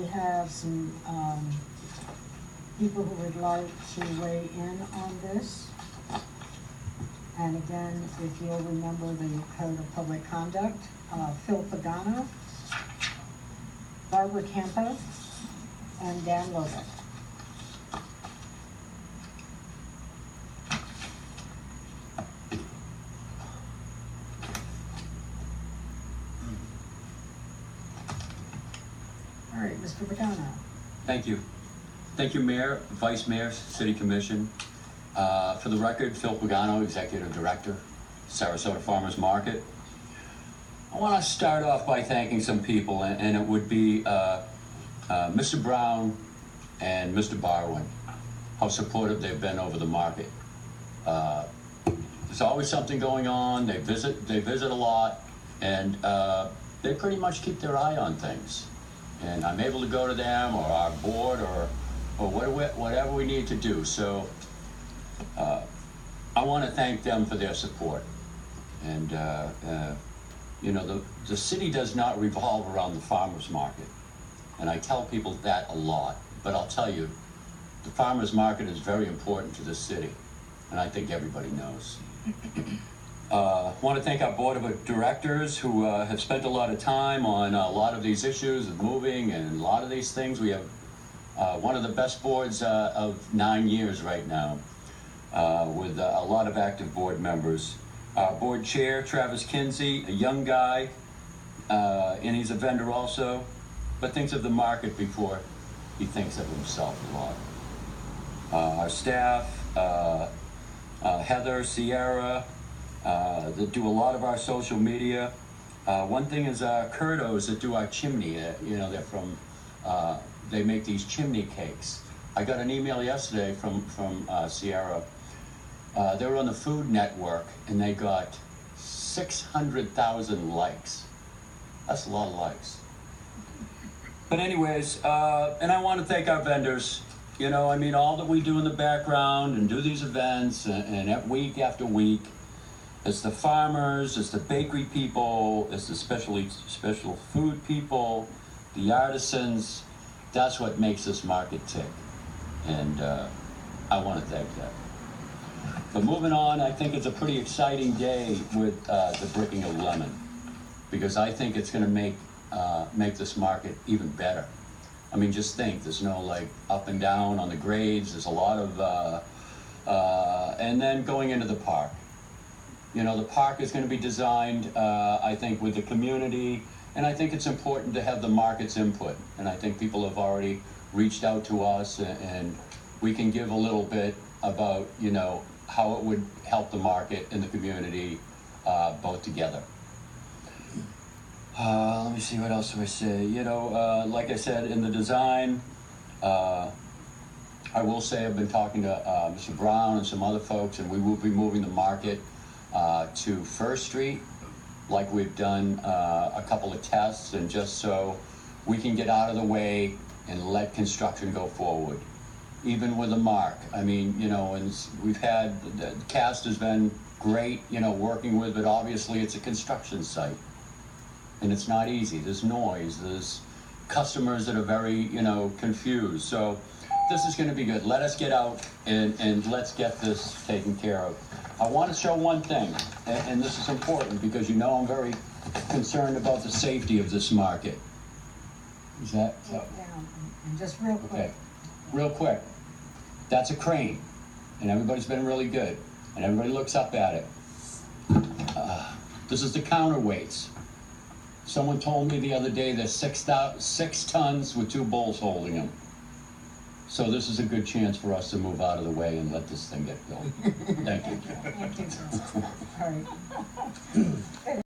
we have some people who would like to weigh in on this. And again, if you'll remember the Code of Public Conduct, Phil Pagano, Barbara Campo, and Dan Lovick. All right, Mr. Pagano. Thank you. Thank you, Mayor, Vice Mayor, City Commission. For the record, Phil Pagano, Executive Director, Sarasota Farmers Market. I want to start off by thanking some people, and it would be Mr. Brown and Mr. Barwin, how supportive they've been over the market. There's always something going on. They visit a lot, and they pretty much keep their eye on things. And I'm able to go to them or our board or whatever we need to do. So I want to thank them for their support. And you know, the city does not revolve around the farmers market. And I tell people that a lot, but I'll tell you, the farmers market is very important to the city. And I think everybody knows. I want to thank our board of directors who have spent a lot of time on a lot of these issues of moving and a lot of these things. We have one of the best boards of 9 years right now with a lot of active board members. Board chair, Travis Kinsey, a young guy, and he's a vendor also, but thinks of the market before he thinks of himself a lot. Our staff, Heather, Sierra, that do a lot of our social media. One thing is Curdos that do our chimney. You know, they're from, they make these chimney cakes. I got an email yesterday from Sierra. They were on the Food Network and they got 600,000 likes. That's a lot of likes. But anyways, and I want to thank our vendors. You know, I mean, all that we do in the background and do these events and week after week. It's the farmers, it's the bakery people, it's the special food people, the artisans. That's what makes this market tick. And I want to thank them. But moving on, I think it's a pretty exciting day with the bricking of lemon, because I think it's going to make this market even better. I mean, just think, there's no like up and down on the grades. There's a lot of, and then going into the park. You know, the park is going to be designed, I think, with the community, and I think it's important to have the market's input. And I think people have already reached out to us, and we can give a little bit about, you know, how it would help the market and the community both together. Let me see, what else do I say? You know, like I said, in the design, I will say I've been talking to Mr. Brown and some other folks, and we will be moving the market to First Street, like we've done a couple of tests, and just so we can get out of the way and let construction go forward. Even with a mark, I mean, you know, and we've had, the cast has been great, you know, working with, but obviously it's a construction site. And it's not easy. There's noise, there's customers that are very, you know, confused. So this is going to be good. Let us get out and let's get this taken care of. I want to show one thing, and this is important because you know I'm very concerned about the safety of this market. Is that? Down. And just real quick. Okay, real quick. That's a crane, and everybody's been really good, and everybody looks up at it. This is the counterweights. Someone told me the other day there's 6 tons with 2 bulls holding them. So this is a good chance for us to move out of the way and let this thing get going. Thank you. Thank you. All right.